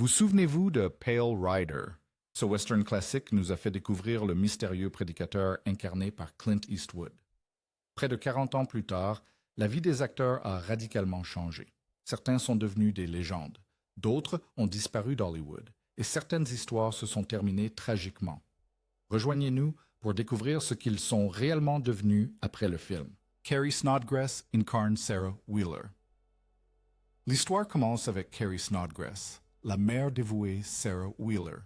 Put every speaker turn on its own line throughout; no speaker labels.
Vous souvenez-vous de Pale Rider? Ce western classique nous a fait découvrir le mystérieux prédicateur incarné par Clint Eastwood. Près de 40 ans plus tard, la vie des acteurs a radicalement changé. Certains sont devenus des légendes, d'autres ont disparu d'Hollywood, et certaines histoires se sont terminées tragiquement. Rejoignez-nous pour découvrir ce qu'ils sont réellement devenus après le film. Carrie Snodgrass incarne Sarah Wheeler. L'histoire commence avec Carrie Snodgrass, la mère dévouée Sarah Wheeler,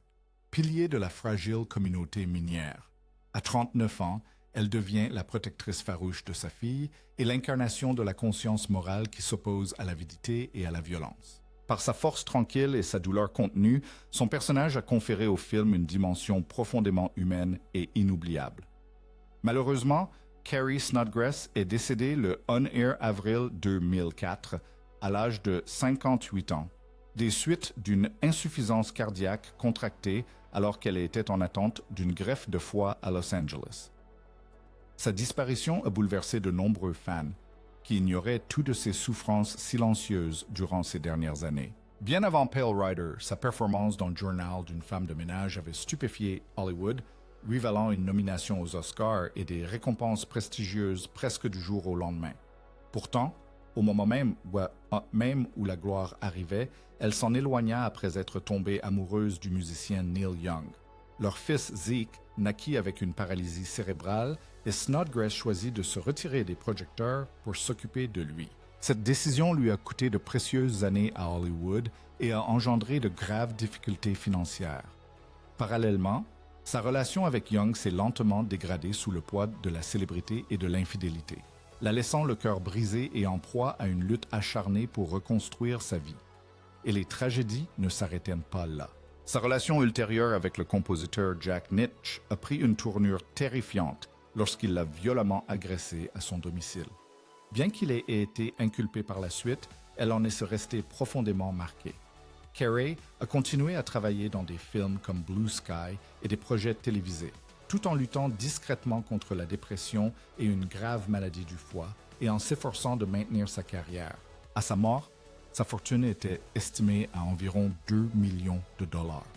pilier de la fragile communauté minière. À 39 ans, elle devient la protectrice farouche de sa fille et l'incarnation de la conscience morale qui s'oppose à l'avidité et à la violence. Par sa force tranquille et sa douleur contenue, son personnage a conféré au film une dimension profondément humaine et inoubliable. Malheureusement, Carrie Snodgrass est décédée le 1 avril 2004 à l'âge de 58 ans, des suites d'une insuffisance cardiaque contractée alors qu'elle était en attente d'une greffe de foie à Los Angeles. Sa disparition a bouleversé de nombreux fans, qui ignoraient toutes ses souffrances silencieuses durant ces dernières années. Bien avant Pale Rider, sa performance dans le Journal d'une femme de ménage avait stupéfié Hollywood, lui valant une nomination aux Oscars et des récompenses prestigieuses presque du jour au lendemain. Pourtant, au moment même où la gloire arrivait, elle s'en éloigna après être tombée amoureuse du musicien Neil Young. Leur fils Zeke naquit avec une paralysie cérébrale et Snodgrass choisit de se retirer des projecteurs pour s'occuper de lui. Cette décision lui a coûté de précieuses années à Hollywood et a engendré de graves difficultés financières. Parallèlement, sa relation avec Young s'est lentement dégradée sous le poids de la célébrité et de l'infidélité, la laissant le cœur brisé et en proie à une lutte acharnée pour reconstruire sa vie. Et les tragédies ne s'arrêtaient pas là. Sa relation ultérieure avec le compositeur Jack Nitzsche a pris une tournure terrifiante lorsqu'il l'a violemment agressée à son domicile. Bien qu'il ait été inculpé par la suite, elle en est restée profondément marquée. Carey a continué à travailler dans des films comme Blue Sky et des projets télévisés, tout en luttant discrètement contre la dépression et une grave maladie du foie et en s'efforçant de maintenir sa carrière. À sa mort, sa fortune était estimée à environ 2 millions de dollars.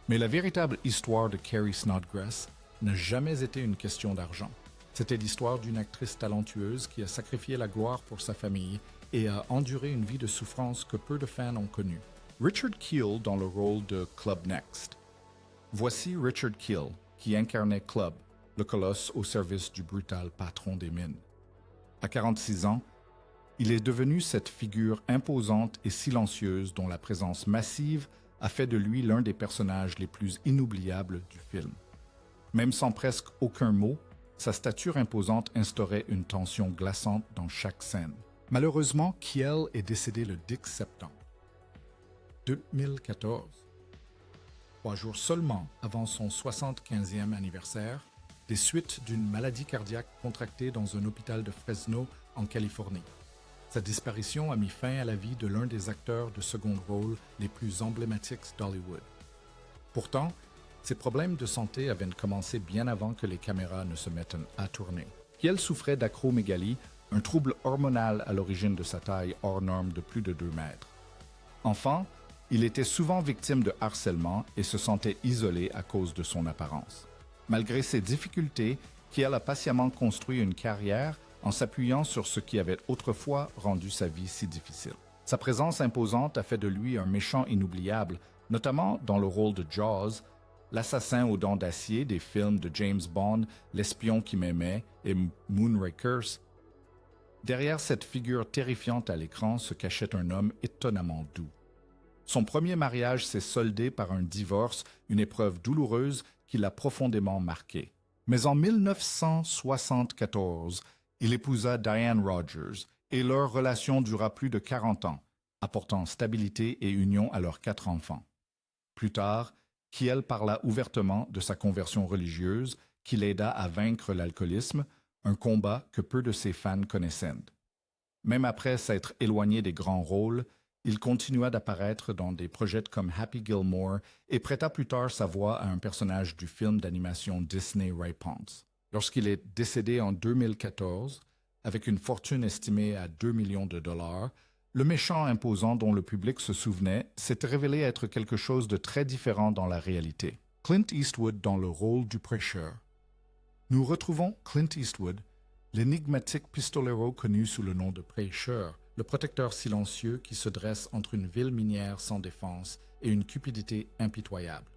Mais la véritable histoire de Carrie Snodgrass n'a jamais été une question d'argent. C'était l'histoire d'une actrice talentueuse qui a sacrifié la gloire pour sa famille et a enduré une vie de souffrance que peu de fans ont connue. Richard Kiel dans le rôle de Club Next. Voici Richard Kiel, qui incarnait Club, le colosse au service du brutal patron des mines. À 46 ans, il est devenu cette figure imposante et silencieuse dont la présence massive a fait de lui l'un des personnages les plus inoubliables du film. Même sans presque aucun mot, sa stature imposante instaurait une tension glaçante dans chaque scène. Malheureusement, Kiel est décédé le 10 septembre 2014. 3 jours seulement avant son 75e anniversaire, des suites d'une maladie cardiaque contractée dans un hôpital de Fresno, en Californie. Sa disparition a mis fin à la vie de l'un des acteurs de second rôle les plus emblématiques d'Hollywood. Pourtant, ses problèmes de santé avaient commencé bien avant que les caméras ne se mettent à tourner. Kiel souffrait d'acromégalie, un trouble hormonal à l'origine de sa taille hors norme de plus de 2 mètres. Enfant, il était souvent victime de harcèlement et se sentait isolé à cause de son apparence. Malgré ces difficultés, Kiel a patiemment construit une carrière en s'appuyant sur ce qui avait autrefois rendu sa vie si difficile. Sa présence imposante a fait de lui un méchant inoubliable, notamment dans le rôle de Jaws, l'assassin aux dents d'acier des films de James Bond, L'espion qui m'aimait et Moonrakers. Derrière cette figure terrifiante à l'écran se cachait un homme étonnamment doux. Son premier mariage s'est soldé par un divorce, une épreuve douloureuse qui l'a profondément marqué. Mais en 1974, il épousa Diane Rogers et leur relation dura plus de 40 ans, apportant stabilité et union à leurs 4 enfants. Plus tard, Kiel parla ouvertement de sa conversion religieuse qui l'aida à vaincre l'alcoolisme, un combat que peu de ses fans connaissaient. Même après s'être éloigné des grands rôles, il continua d'apparaître dans des projets comme Happy Gilmore et prêta plus tard sa voix à un personnage du film d'animation Disney Ray Ponce. Lorsqu'il est décédé en 2014, avec une fortune estimée à 2 millions de dollars, Le méchant imposant dont le public se souvenait s'était révélé être quelque chose de très différent dans la réalité. Clint Eastwood dans le rôle du prêcheur. Nous retrouvons Clint Eastwood, l'énigmatique pistolero connu sous le nom de prêcheur, le protecteur silencieux qui se dresse entre une ville minière sans défense et une cupidité impitoyable.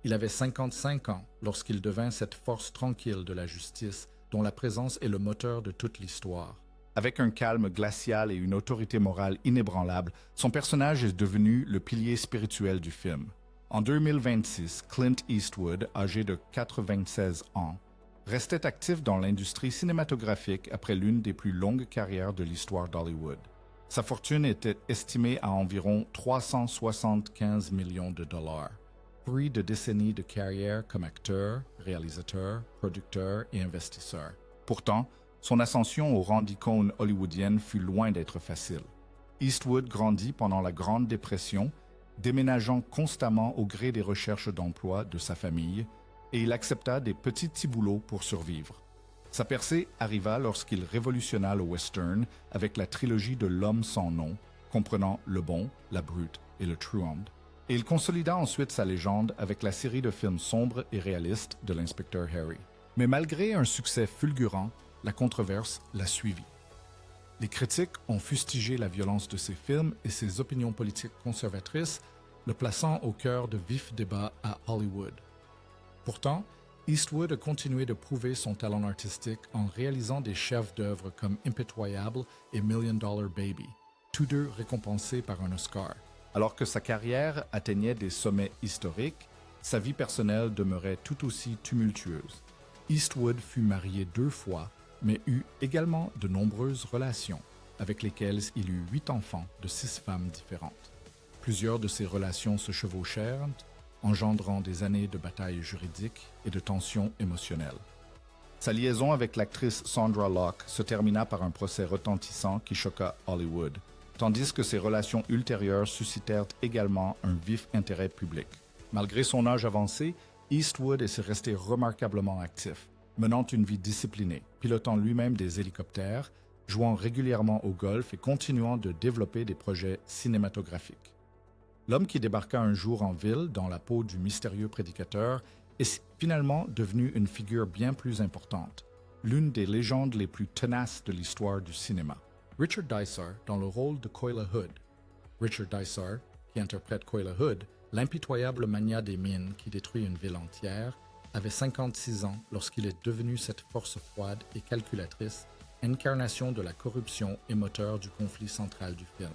Il avait 55 ans lorsqu'il devint cette force tranquille de la justice dont la présence est le moteur de toute l'histoire. Avec un calme glacial et une autorité morale inébranlable, son personnage est devenu le pilier spirituel du film. En 2026, Clint Eastwood, âgé de 96 ans, restait actif dans l'industrie cinématographique après l'une des plus longues carrières de l'histoire d'Hollywood. Sa fortune était estimée à environ 375 millions de dollars, fruit de décennies de carrière comme acteur, réalisateur, producteur et investisseur. Pourtant, son ascension au rang d'icône hollywoodienne fut loin d'être facile. Eastwood grandit pendant la Grande Dépression, déménageant constamment au gré des recherches d'emploi de sa famille, et il accepta des petits boulots pour survivre. Sa percée arriva lorsqu'il révolutionna le western avec la trilogie de L'Homme sans nom, comprenant Le Bon, La Brute et Le Truand, et il consolida ensuite sa légende avec la série de films sombres et réalistes de l'inspecteur Harry. Mais malgré un succès fulgurant, la controverse l'a suivi. Les critiques ont fustigé la violence de ses films et ses opinions politiques conservatrices, le plaçant au cœur de vifs débats à Hollywood. Pourtant, Eastwood a continué de prouver son talent artistique en réalisant des chefs-d'œuvre comme Impitoyable et Million Dollar Baby, tous deux récompensés par un Oscar. Alors que sa carrière atteignait des sommets historiques, sa vie personnelle demeurait tout aussi tumultueuse. Eastwood fut marié 2 fois, mais eut également de nombreuses relations, avec lesquelles il eut 8 enfants de 6 femmes différentes. Plusieurs de ces relations se chevauchèrent, engendrant des années de batailles juridiques et de tensions émotionnelles. Sa liaison avec l'actrice Sandra Locke se termina par un procès retentissant qui choqua Hollywood, tandis que ses relations ultérieures suscitèrent également un vif intérêt public. Malgré son âge avancé, Eastwood est resté remarquablement actif, menant une vie disciplinée, pilotant lui-même des hélicoptères, jouant régulièrement au golf et continuant de développer des projets cinématographiques. L'homme qui débarqua un jour en ville dans la peau du mystérieux prédicateur est finalement devenu une figure bien plus importante, l'une des légendes les plus tenaces de l'histoire du cinéma. Richard Dysart dans le rôle de Koila Hood. Richard Dysart, qui interprète Koila Hood, l'impitoyable magnat des mines qui détruit une ville entière, avait 56 ans lorsqu'il est devenu cette force froide et calculatrice, incarnation de la corruption et moteur du conflit central du film.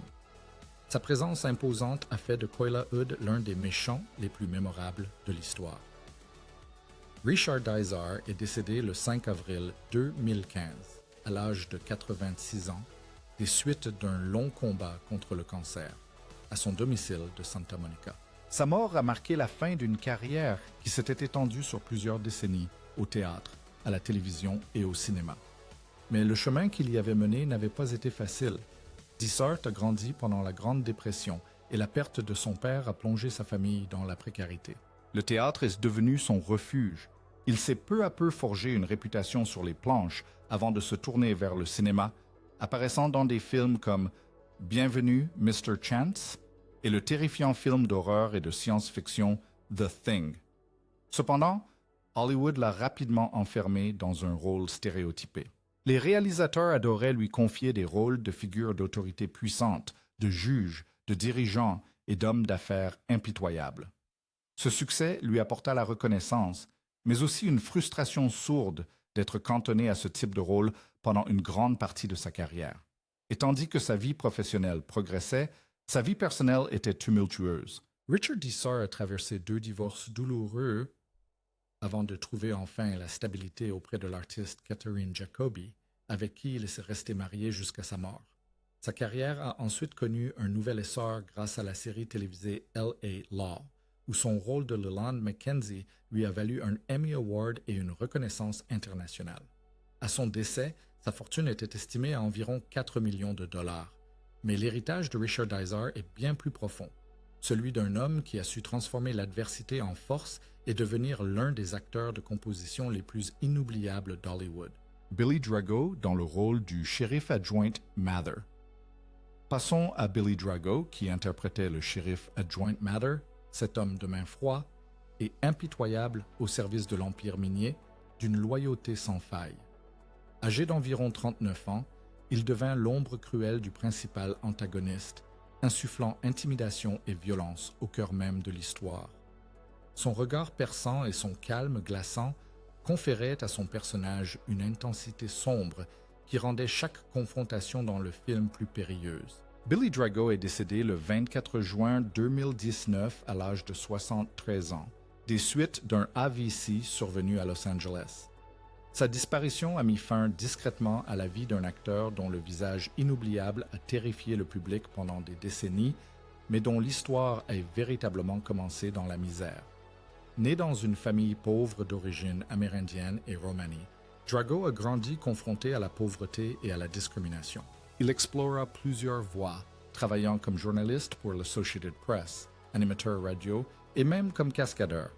Sa présence imposante a fait de Koila Hood l'un des méchants les plus mémorables de l'histoire. Richard Dysart est décédé le 5 avril 2015, à l'âge de 86 ans, des suites d'un long combat contre le cancer, à son domicile de Santa Monica. Sa mort a marqué la fin d'une carrière qui s'était étendue sur plusieurs décennies au théâtre, à la télévision et au cinéma. Mais le chemin qu'il y avait mené n'avait pas été facile. Dysart a grandi pendant la Grande Dépression et la perte de son père a plongé sa famille dans la précarité. Le théâtre est devenu son refuge. Il s'est peu à peu forgé une réputation sur les planches avant de se tourner vers le cinéma, apparaissant dans des films comme Bienvenue, Mr. Chance et le terrifiant film d'horreur et de science-fiction The Thing. Cependant, Hollywood l'a rapidement enfermé dans un rôle stéréotypé. Les réalisateurs adoraient lui confier des rôles de figures d'autorité puissantes, de juges, de dirigeants et d'hommes d'affaires impitoyables. Ce succès lui apporta la reconnaissance, mais aussi une frustration sourde d'être cantonné à ce type de rôle pendant une grande partie de sa carrière. Et tandis que sa vie professionnelle progressait, sa vie personnelle était tumultueuse. Richard Dysart a traversé 2 divorces douloureux avant de trouver enfin la stabilité auprès de l'artiste Catherine Jacoby, avec qui il s'est resté marié jusqu'à sa mort. Sa carrière a ensuite connu un nouvel essor grâce à la série télévisée L.A. Law, où son rôle de Leland Mackenzie lui a valu un Emmy Award et une reconnaissance internationale. À son décès, sa fortune était estimée à environ 4 millions de dollars. Mais l'héritage de Richard Dysart est bien plus profond, celui d'un homme qui a su transformer l'adversité en force et devenir l'un des acteurs de composition les plus inoubliables d'Hollywood. Billy Drago dans le rôle du shérif adjoint Mather. Passons à Billy Drago, qui interprétait le shérif à Joint Matter, cet homme de main froid et impitoyable au service de l'Empire minier, d'une loyauté sans faille. Âgé d'environ 39 ans, il devint l'ombre cruelle du principal antagoniste, insufflant intimidation et violence au cœur même de l'histoire. Son regard perçant et son calme glaçant conféraient à son personnage une intensité sombre qui rendait chaque confrontation dans le film plus périlleuse. Billy Drago est décédé le 24 juin 2019 à l'âge de 73 ans, des suites d'un AVC survenu à Los Angeles. Sa disparition a mis fin discrètement à la vie d'un acteur dont le visage inoubliable a terrifié le public pendant des décennies, mais dont l'histoire a véritablement commencé dans la misère. Né dans une famille pauvre d'origine amérindienne et romani, Drago a grandi confronté à la pauvreté et à la discrimination. Il explora plusieurs voies, travaillant comme journaliste pour l'Associated Press, animateur radio et même comme cascadeur.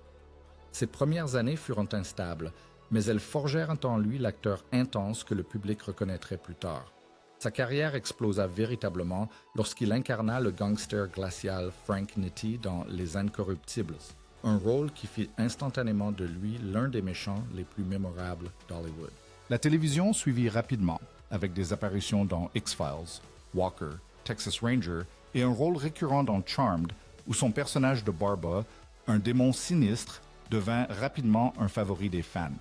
Ses premières années furent instables, mais elles forgèrent en lui l'acteur intense que le public reconnaîtrait plus tard. Sa carrière explosa véritablement lorsqu'il incarna le gangster glacial Frank Nitti dans Les Incorruptibles, un rôle qui fit instantanément de lui l'un des méchants les plus mémorables d'Hollywood. La télévision suivit rapidement, avec des apparitions dans X-Files, Walker, Texas Ranger et un rôle récurrent dans Charmed, où son personnage de Barba, un démon sinistre, devint rapidement un favori des fans.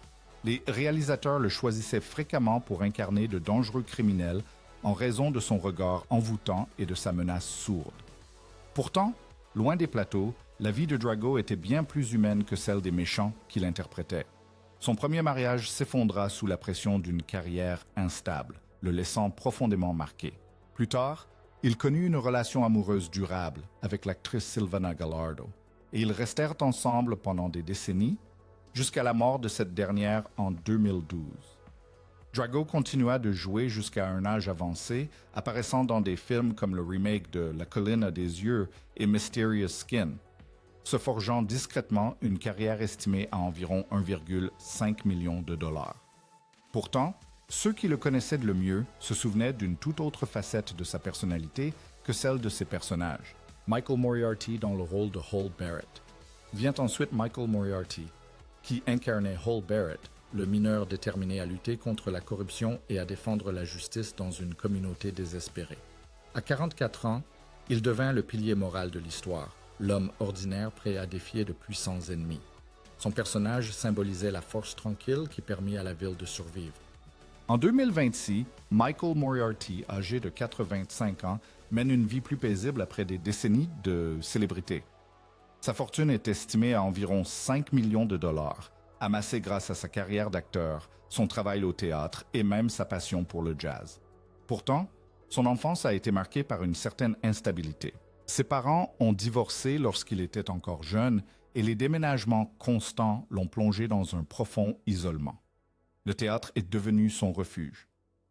Les réalisateurs le choisissaient fréquemment pour incarner de dangereux criminels en raison de son regard envoûtant et de sa menace sourde. Pourtant, loin des plateaux, la vie de Drago était bien plus humaine que celle des méchants qu'il interprétait. Son premier mariage s'effondra sous la pression d'une carrière instable, le laissant profondément marqué. Plus tard, il connut une relation amoureuse durable avec l'actrice Silvana Gallardo, et ils restèrent ensemble pendant des décennies, jusqu'à la mort de cette dernière en 2012. Drago continua de jouer jusqu'à un âge avancé, apparaissant dans des films comme le remake de La colline a des yeux et Mysterious Skin, se forgeant discrètement une carrière estimée à environ 1,5 million de dollars. Pourtant, ceux qui le connaissaient le mieux se souvenaient d'une toute autre facette de sa personnalité que celle de ses personnages. Michael Moriarty dans le rôle de Hall Barrett. Vient ensuite Michael Moriarty, qui incarnait Hall Barrett, le mineur déterminé à lutter contre la corruption et à défendre la justice dans une communauté désespérée. À 44 ans, il devint le pilier moral de l'histoire, l'homme ordinaire prêt à défier de puissants ennemis. Son personnage symbolisait la force tranquille qui permit à la ville de survivre. En 2026, Michael Moriarty, âgé de 85 ans, mène une vie plus paisible après des décennies de célébrité. Sa fortune est estimée à environ 5 millions de dollars, amassée grâce à sa carrière d'acteur, son travail au théâtre et même sa passion pour le jazz. Pourtant, son enfance a été marquée par une certaine instabilité. Ses parents ont divorcé lorsqu'il était encore jeune et les déménagements constants l'ont plongé dans un profond isolement. Le théâtre est devenu son refuge.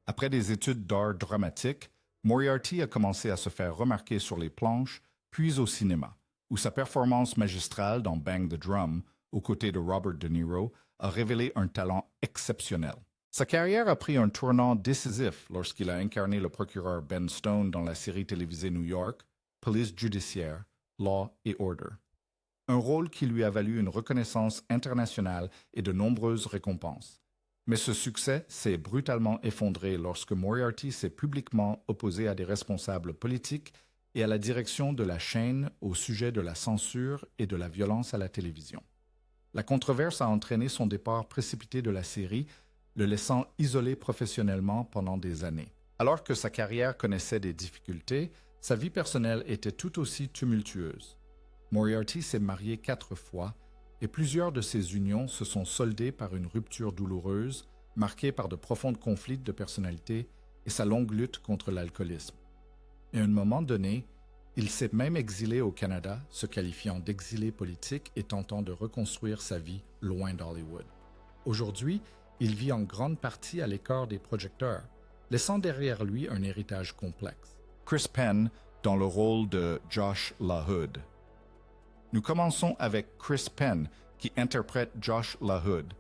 Après des études d'art dramatique, Moriarty a commencé à se faire remarquer sur les planches, puis au cinéma, où sa performance magistrale dans Bang the Drum, aux côtés de Robert De Niro, a révélé un talent exceptionnel. Sa carrière a pris un tournant décisif lorsqu'il a incarné le procureur Ben Stone dans la série télévisée New York, Police Judiciaire, Law and Order. Un rôle qui lui a valu une reconnaissance internationale et de nombreuses récompenses. Mais ce succès s'est brutalement effondré lorsque Moriarty s'est publiquement opposé à des responsables politiques et à la direction de la chaîne au sujet de la censure et de la violence à la télévision. La controverse a entraîné son départ précipité de la série, le laissant isolé professionnellement pendant des années. Alors que sa carrière connaissait des difficultés, sa vie personnelle était tout aussi tumultueuse. Moriarty s'est marié 4 fois, et plusieurs de ces unions se sont soldées par une rupture douloureuse, marquée par de profonds conflits de personnalité et sa longue lutte contre l'alcoolisme. Et à un moment donné, il s'est même exilé au Canada, se qualifiant d'exilé politique et tentant de reconstruire sa vie loin d'Hollywood. Aujourd'hui, il vit en grande partie à l'écart des projecteurs, laissant derrière lui un héritage complexe. Chris Penn dans le rôle de Josh LaHood. Nous commençons avec Chris Penn, qui interprète Josh LaHood,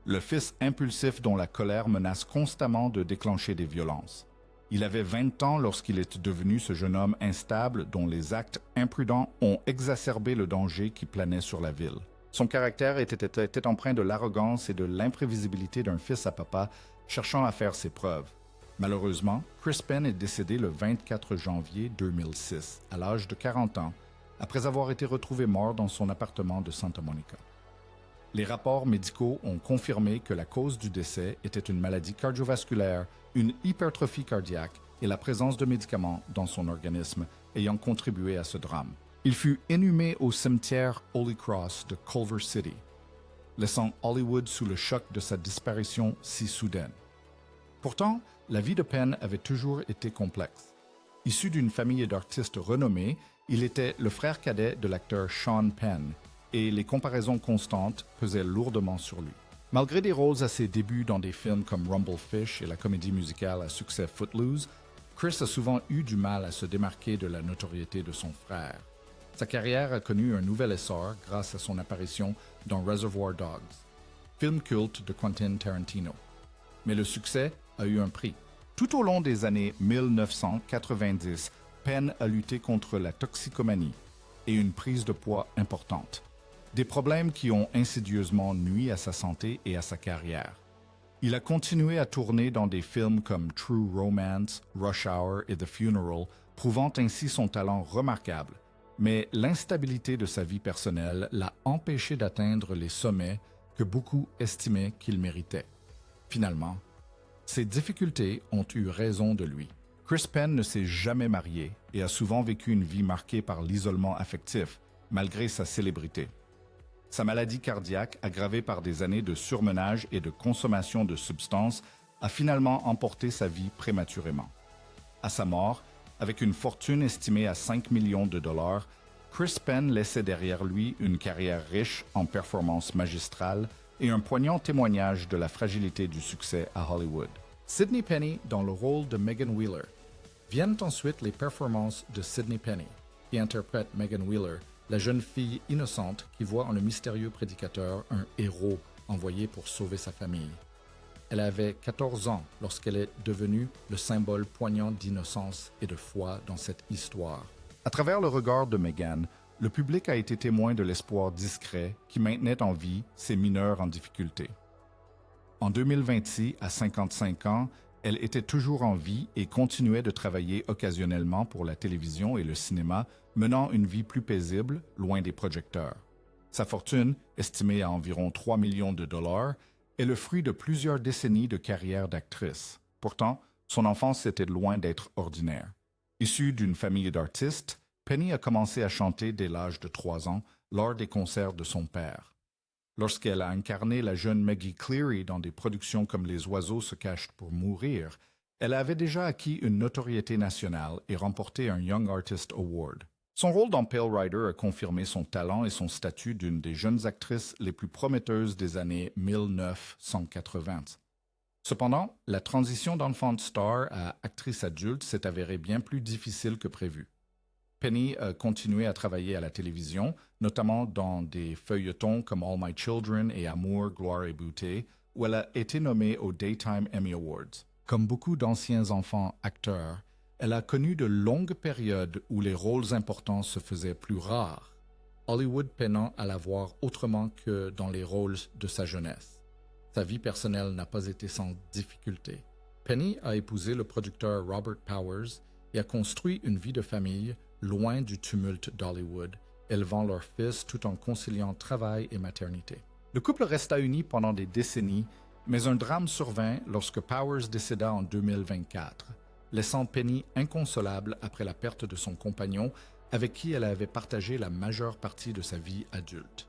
le fils impulsif dont la colère menace constamment de déclencher des violences. Il avait 20 ans lorsqu'il est devenu ce jeune homme instable dont les actes imprudents ont exacerbé le danger qui planait sur la ville. Son caractère était empreint de l'arrogance et de l'imprévisibilité d'un fils à papa cherchant à faire ses preuves. Malheureusement, Chris Penn est décédé le 24 janvier 2006, à l'âge de 40 ans, après avoir été retrouvé mort dans son appartement de Santa Monica. Les rapports médicaux ont confirmé que la cause du décès était une maladie cardiovasculaire, une hypertrophie cardiaque et la présence de médicaments dans son organisme ayant contribué à ce drame. Il fut inhumé au cimetière Holy Cross de Culver City, laissant Hollywood sous le choc de sa disparition si soudaine. Pourtant, la vie de Penn avait toujours été complexe. Issu d'une famille d'artistes renommés, il était le frère cadet de l'acteur Sean Penn, et les comparaisons constantes pesaient lourdement sur lui. Malgré des rôles à ses débuts dans des films comme Rumblefish et la comédie musicale à succès Footloose, Chris a souvent eu du mal à se démarquer de la notoriété de son frère. Sa carrière a connu un nouvel essor grâce à son apparition dans Reservoir Dogs, film culte de Quentin Tarantino. Mais le succès a eu un prix. Tout au long des années 1990, Penn a lutté contre la toxicomanie et une prise de poids importante. Des problèmes qui ont insidieusement nui à sa santé et à sa carrière. Il a continué à tourner dans des films comme True Romance, Rush Hour et The Funeral, prouvant ainsi son talent remarquable. Mais l'instabilité de sa vie personnelle l'a empêché d'atteindre les sommets que beaucoup estimaient qu'il méritait. Finalement, ces difficultés ont eu raison de lui. Chris Penn ne s'est jamais marié et a souvent vécu une vie marquée par l'isolement affectif, malgré sa célébrité. Sa maladie cardiaque, aggravée par des années de surmenage et de consommation de substances, a finalement emporté sa vie prématurément. À sa mort, avec une fortune estimée à 5 millions de dollars, Chris Penn laissait derrière lui une carrière riche en performances magistrales et un poignant témoignage de la fragilité du succès à Hollywood. Sidney Penny dans le rôle de Megan Wheeler. Viennent ensuite les performances de Sidney Penny, qui interprète Megan Wheeler, la jeune fille innocente qui voit en le mystérieux prédicateur un héros envoyé pour sauver sa famille. Elle avait 14 ans lorsqu'elle est devenue le symbole poignant d'innocence et de foi dans cette histoire. À travers le regard de Megan, le public a été témoin de l'espoir discret qui maintenait en vie ces mineurs en difficulté. En 2026, à 55 ans, elle était toujours en vie et continuait de travailler occasionnellement pour la télévision et le cinéma, menant une vie plus paisible, loin des projecteurs. Sa fortune, estimée à environ 3 millions de dollars, est le fruit de plusieurs décennies de carrière d'actrice. Pourtant, son enfance était loin d'être ordinaire. Issue d'une famille d'artistes, Penny a commencé à chanter dès l'âge de 3 ans lors des concerts de son père. Lorsqu'elle a incarné la jeune Maggie Cleary dans des productions comme Les oiseaux se cachent pour mourir, elle avait déjà acquis une notoriété nationale et remporté un Young Artist Award. Son rôle dans Pale Rider a confirmé son talent et son statut d'une des jeunes actrices les plus prometteuses des années 1980. Cependant, la transition d'enfant star à actrice adulte s'est avérée bien plus difficile que prévu. Penny a continué à travailler à la télévision, notamment dans des feuilletons comme All My Children et Amour, gloire et beauté, où elle a été nommée aux Daytime Emmy Awards. Comme beaucoup d'anciens enfants acteurs, elle a connu de longues périodes où les rôles importants se faisaient plus rares, Hollywood peinant à la voir autrement que dans les rôles de sa jeunesse. Sa vie personnelle n'a pas été sans difficulté. Penny a épousé le producteur Robert Powers et a construit une vie de famille loin du tumulte d'Hollywood, élevant leur fils tout en conciliant travail et maternité. Le couple resta uni pendant des décennies, mais un drame survint lorsque Powers décéda en 2024, laissant Penny inconsolable après la perte de son compagnon avec qui elle avait partagé la majeure partie de sa vie adulte.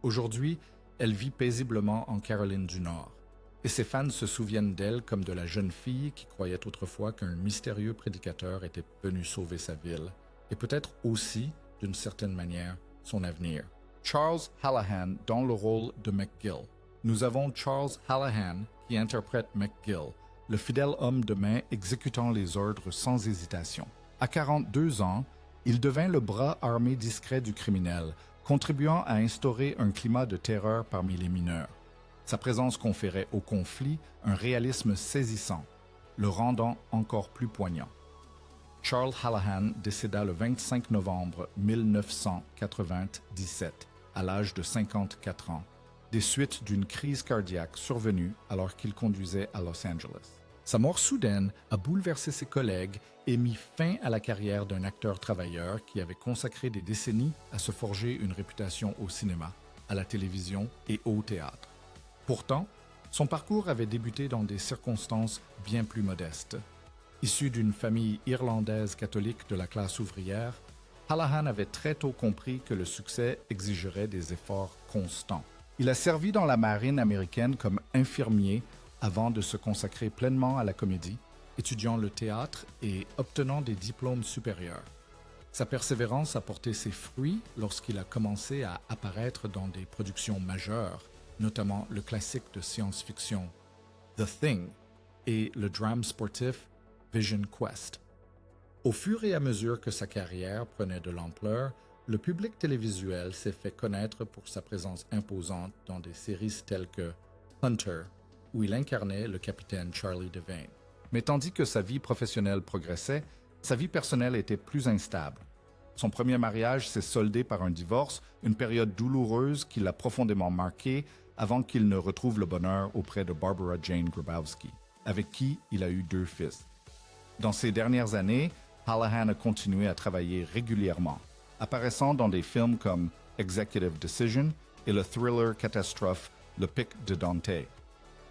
Aujourd'hui, elle vit paisiblement en Caroline du Nord, et ses fans se souviennent d'elle comme de la jeune fille qui croyait autrefois qu'un mystérieux prédicateur était venu sauver sa ville, et peut-être aussi, d'une certaine manière, son avenir. Charles Hallahan dans le rôle de McGill. Nous avons Charles Hallahan qui interprète McGill, le fidèle homme de main exécutant les ordres sans hésitation. À 42 ans, il devint le bras armé discret du criminel, contribuant à instaurer un climat de terreur parmi les mineurs. Sa présence conférait au conflit un réalisme saisissant. le rendant encore plus poignant. Charles Hallahan décéda le 25 novembre 1997, à l'âge de 54 ans, des suites d'une crise cardiaque survenue alors qu'il conduisait à Los Angeles. Sa mort soudaine a bouleversé ses collègues et mis fin à la carrière d'un acteur travailleur qui avait consacré des décennies à se forger une réputation au cinéma, à la télévision et au théâtre. Pourtant, son parcours avait débuté dans des circonstances bien plus modestes. Issu d'une famille irlandaise catholique de la classe ouvrière, Hallahan avait très tôt compris que le succès exigerait des efforts constants. Il a servi dans la marine américaine comme infirmier avant de se consacrer pleinement à la comédie, étudiant le théâtre et obtenant des diplômes supérieurs. Sa persévérance a porté ses fruits lorsqu'il a commencé à apparaître dans des productions majeures, notamment le classique de science-fiction The Thing et le drame sportif Vision Quest. Au fur et à mesure que sa carrière prenait de l'ampleur, le public télévisuel s'est fait connaître pour sa présence imposante dans des séries telles que Hunter, où il incarnait le capitaine Charlie Devane. Mais tandis que sa vie professionnelle progressait, sa vie personnelle était plus instable. Son premier mariage s'est soldé par un divorce, une période douloureuse qui l'a profondément marqué avant qu'il ne retrouve le bonheur auprès de Barbara Jane Grabowski, avec qui il a eu 2 fils. Dans ces dernières années, Hallahan a continué à travailler régulièrement, apparaissant dans des films comme Executive Decision et le thriller catastrophe Le Pic de Dante,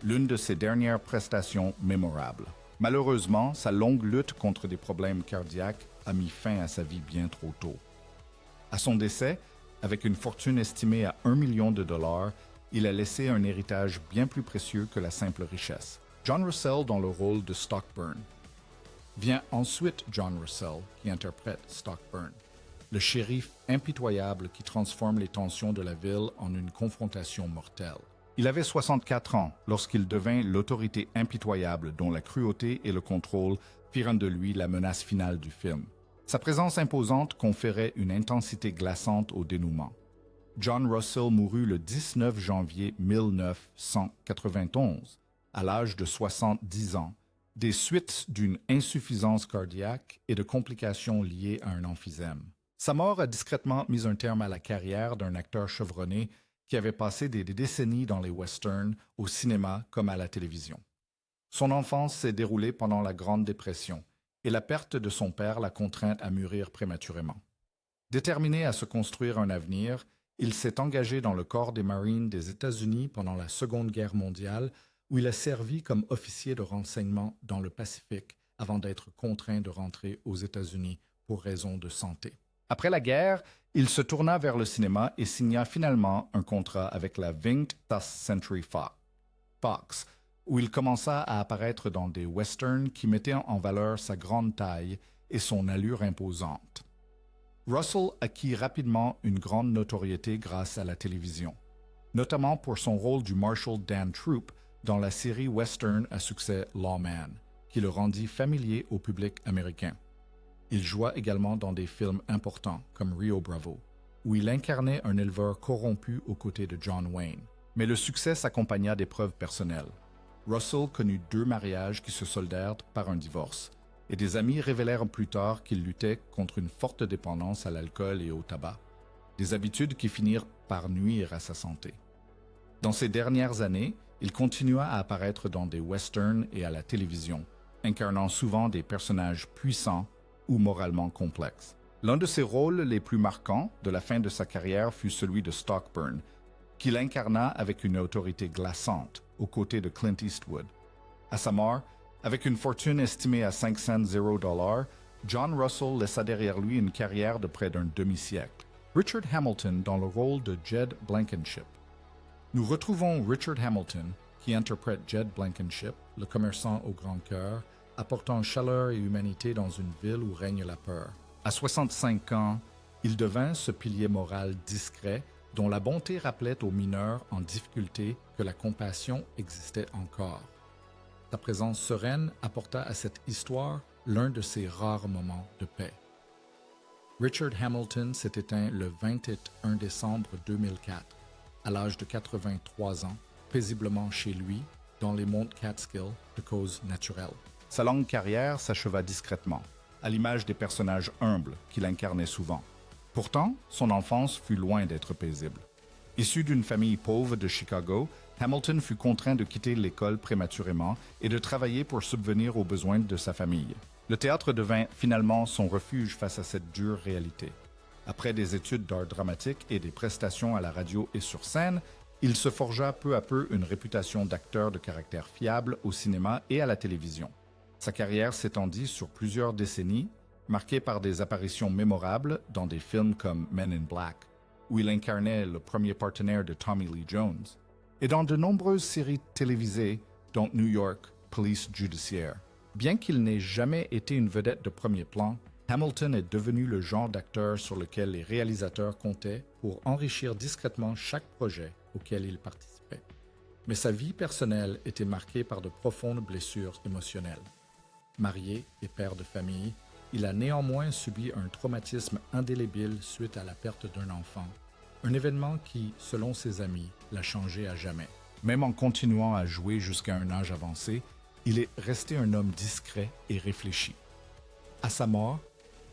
l'une de ses dernières prestations mémorables. Malheureusement, sa longue lutte contre des problèmes cardiaques a mis fin à sa vie bien trop tôt. À son décès, avec une fortune estimée à $1 million, il a laissé un héritage bien plus précieux que la simple richesse. John Russell dans le rôle de Stockburn. Vient ensuite John Russell, qui interprète Stockburn, le shérif impitoyable qui transforme les tensions de la ville en une confrontation mortelle. Il avait 64 ans lorsqu'il devint l'autorité impitoyable dont la cruauté et le contrôle firent de lui la menace finale du film. Sa présence imposante conférait une intensité glaçante au dénouement. John Russell mourut le 19 janvier 1991, à l'âge de 70 ans, des suites d'une insuffisance cardiaque et de complications liées à un emphysème. Sa mort a discrètement mis un terme à la carrière d'un acteur chevronné qui avait passé des décennies dans les westerns, au cinéma comme à la télévision. Son enfance s'est déroulée pendant la Grande Dépression et la perte de son père l'a contraint à mourir prématurément. Déterminé à se construire un avenir, il s'est engagé dans le corps des Marines des États-Unis pendant la Seconde Guerre mondiale, où il a servi comme officier de renseignement dans le Pacifique avant d'être contraint de rentrer aux États-Unis pour raisons de santé. Après la guerre, il se tourna vers le cinéma et signa finalement un contrat avec la 20th Century Fox, où il commença à apparaître dans des westerns qui mettaient en valeur sa grande taille et son allure imposante. Russell acquit rapidement une grande notoriété grâce à la télévision, notamment pour son rôle du Marshal Dan Troop dans la série western à succès Lawman, qui le rendit familier au public américain. Il joua également dans des films importants comme Rio Bravo, où il incarnait un éleveur corrompu aux côtés de John Wayne. Mais le succès s'accompagna d'épreuves personnelles. Russell connut 2 mariages qui se soldèrent par un divorce, et des amis révélèrent plus tard qu'il luttait contre une forte dépendance à l'alcool et au tabac, des habitudes qui finirent par nuire à sa santé. Dans ces dernières années, il continua à apparaître dans des westerns et à la télévision, incarnant souvent des personnages puissants ou moralement complexes. L'un de ses rôles les plus marquants de la fin de sa carrière fut celui de Stockburn, qu'il incarna avec une autorité glaçante aux côtés de Clint Eastwood. À sa mort, avec une fortune estimée à 500 $, John Russell laissa derrière lui une carrière de près d'un demi-siècle. Richard Hamilton dans le rôle de Jed Blankenship. Nous retrouvons Richard Hamilton, qui interprète Jed Blankenship, le commerçant au grand cœur, apportant chaleur et humanité dans une ville où règne la peur. À 65 ans, il devint ce pilier moral discret dont la bonté rappelait aux mineurs en difficulté que la compassion existait encore. Sa présence sereine apporta à cette histoire l'un de ses rares moments de paix. Richard Hamilton s'est éteint le 21 décembre 2004, à l'âge de 83 ans, paisiblement chez lui, dans les monts Catskill, de cause naturelle. Sa longue carrière s'acheva discrètement, à l'image des personnages humbles qu'il incarnait souvent. Pourtant, son enfance fut loin d'être paisible. Issu d'une famille pauvre de Chicago, Hamilton fut contraint de quitter l'école prématurément et de travailler pour subvenir aux besoins de sa famille. Le théâtre devint finalement son refuge face à cette dure réalité. Après des études d'art dramatique et des prestations à la radio et sur scène, il se forgea peu à peu une réputation d'acteur de caractère fiable au cinéma et à la télévision. Sa carrière s'étendit sur plusieurs décennies, marquée par des apparitions mémorables dans des films comme Men in Black, où il incarnait le premier partenaire de Tommy Lee Jones, et dans de nombreuses séries télévisées, dont New York, Police Judiciaire. Bien qu'il n'ait jamais été une vedette de premier plan, Hamilton est devenu le genre d'acteur sur lequel les réalisateurs comptaient pour enrichir discrètement chaque projet auquel il participait. Mais sa vie personnelle était marquée par de profondes blessures émotionnelles. Marié et père de famille, il a néanmoins subi un traumatisme indélébile suite à la perte d'un enfant, un événement qui, selon ses amis, l'a changé à jamais. Même en continuant à jouer jusqu'à un âge avancé, il est resté un homme discret et réfléchi. À sa mort,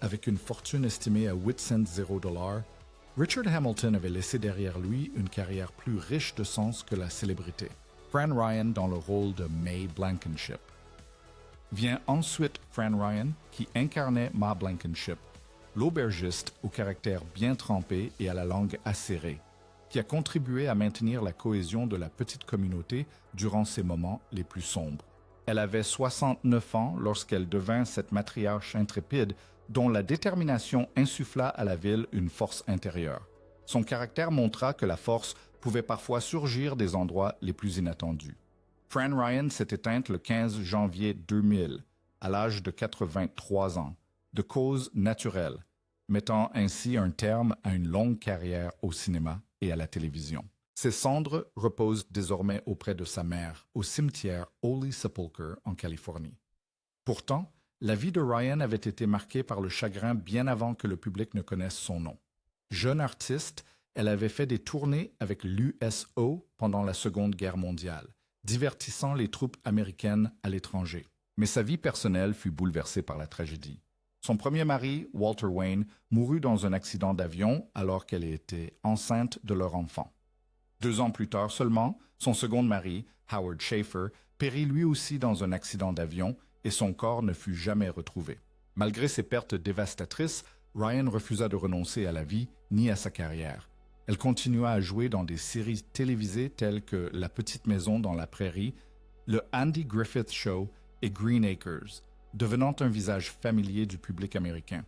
avec une fortune estimée à 8 cents $0, Richard Hamilton avait laissé derrière lui une carrière plus riche de sens que la célébrité. Fran Ryan dans le rôle de Mae Blankenship. Vient ensuite Fran Ryan, qui incarnait Ma Blankenship, l'aubergiste au caractère bien trempé et à la langue acérée, qui a contribué à maintenir la cohésion de la petite communauté durant ces moments les plus sombres. Elle avait 69 ans lorsqu'elle devint cette matriarche intrépide dont la détermination insuffla à la ville une force intérieure. Son caractère montra que la force pouvait parfois surgir des endroits les plus inattendus. Fran Ryan s'est éteinte le 15 janvier 2000, à l'âge de 83 ans, de cause naturelle, mettant ainsi un terme à une longue carrière au cinéma et à la télévision. Ses cendres reposent désormais auprès de sa mère, au cimetière Holy Sepulchre en Californie. Pourtant, la vie de Ryan avait été marquée par le chagrin bien avant que le public ne connaisse son nom. Jeune artiste, elle avait fait des tournées avec l'USO pendant la Seconde Guerre mondiale, divertissant les troupes américaines à l'étranger. Mais sa vie personnelle fut bouleversée par la tragédie. Son premier mari, Walter Wayne, mourut dans un accident d'avion alors qu'elle était enceinte de leur enfant. 2 ans plus tard seulement, son second mari, Howard Schaefer, périt lui aussi dans un accident d'avion et son corps ne fut jamais retrouvé. Malgré ces pertes dévastatrices, Ryan refusa de renoncer à la vie ni à sa carrière. Elle continua à jouer dans des séries télévisées telles que La Petite Maison dans la Prairie, le Andy Griffith Show et Green Acres, devenant un visage familier du public américain.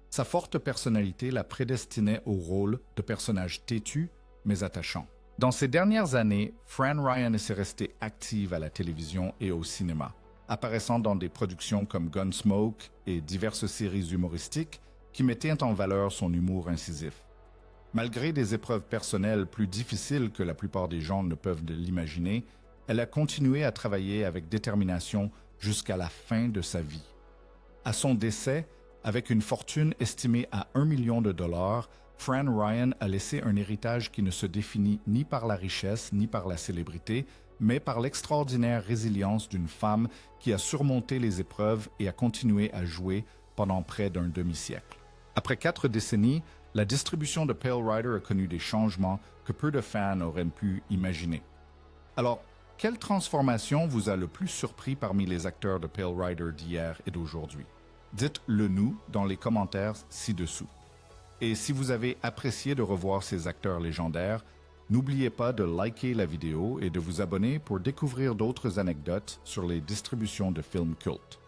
Sa forte personnalité la prédestinait au rôle de personnage têtu mais attachant. Dans ces dernières années, Fran Ryan s'est restée active à la télévision et au cinéma, apparaissant dans des productions comme Gunsmoke et diverses séries humoristiques qui mettaient en valeur son humour incisif. Malgré des épreuves personnelles plus difficiles que la plupart des gens ne peuvent l'imaginer, elle a continué à travailler avec détermination jusqu'à la fin de sa vie. À son décès, avec une fortune estimée à $1 million, Fran Ryan a laissé un héritage qui ne se définit ni par la richesse ni par la célébrité, mais par l'extraordinaire résilience d'une femme qui a surmonté les épreuves et a continué à jouer pendant près d'un demi-siècle. Après 4 décennies, la distribution de Pale Rider a connu des changements que peu de fans auraient pu imaginer. Alors, quelle transformation vous a le plus surpris parmi les acteurs de Pale Rider d'hier et d'aujourd'hui? Dites-le nous dans les commentaires ci-dessous. Et si vous avez apprécié de revoir ces acteurs légendaires, n'oubliez pas de liker la vidéo et de vous abonner pour découvrir d'autres anecdotes sur les distributions de films cultes.